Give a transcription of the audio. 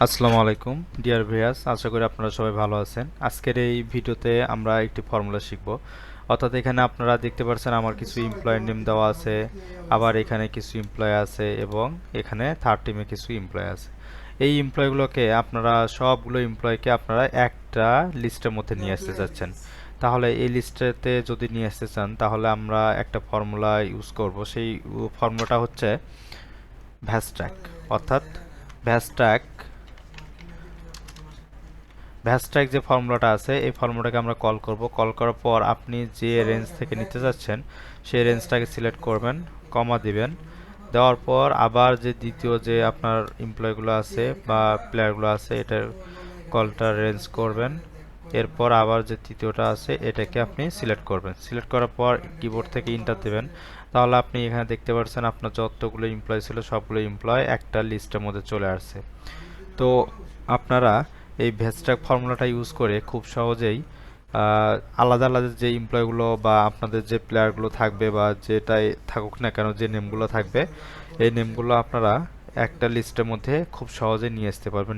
আসসালামু আলাইকুম dear viewers, আশা করি আপনারা সবাই ভালো আছেন। আজকের এই ভিডিওতে আমরা একটি ফর্মুলা শিখব। অর্থাৎ এখানে আপনারা দেখতে পাচ্ছেন আমার কিছু এমপ্লয়ের নেম দেওয়া আছে, আবার এখানে কিছু এমপ্লয় আছে এবং এখানে থার্ড টিমে কিছু এমপ্লয় আছে। এই এমপ্লয়গুলোকে আপনারা সবগুলো এমপ্লয়কে আপনারা একটা লিস্টের মধ্যে নিয়ে আসতে চাচ্ছেন। তাহলে এই লিস্টেতে যদি নিয়ে আসতে চান তাহলে আমরা একটা ফর্মুলা ইউজ করব। সেই ফর্মুলাটা হচ্ছে ভ্যাস্ট্র্যাক। অর্থাৎ ভ্যাস্ট্র্যাক ভ্যাস্ট্র্যাক যে ফর্মুলাটা আছে এই ফর্মুলাটাকে আমরা কল করব। কল করার পর আপনি যে রেঞ্জ থেকে নিতে যাচ্ছেন সেই রেঞ্জটাকে সিলেক্ট করবেন, কমা দিবেন। দেওয়ার পর আবার যে দ্বিতীয় যে আপনার এমপ্লয়গুলো আছে বা প্লেয়ারগুলো আছে এটার কলটা রেঞ্জ করবেন। এরপর আবার যে তৃতীয়টা আছে এটাকে আপনি সিলেক্ট করবেন। সিলেক্ট করার পর কিবোর্ড থেকে ইন্টার দেবেন। তাহলে আপনি এখানে দেখতে পাচ্ছেন আপনার যতগুলো এমপ্লয় ছিল সবগুলো এমপ্লয় একটা লিস্টের মধ্যে চলে আসছে। তো আপনারা এই ভেস্ট্রাক ফর্মুলাটা ইউজ করে খুব সহজেই আলাদা আলাদা যে এমপ্লয়গুলো বা আপনাদের যে প্লেয়ারগুলো থাকবে বা যেটাই থাকুক না কেন, যে নেমগুলো থাকবে এই নেমগুলো আপনারা একটা লিস্টের মধ্যে খুব সহজে নিয়ে আসতে পারবেন।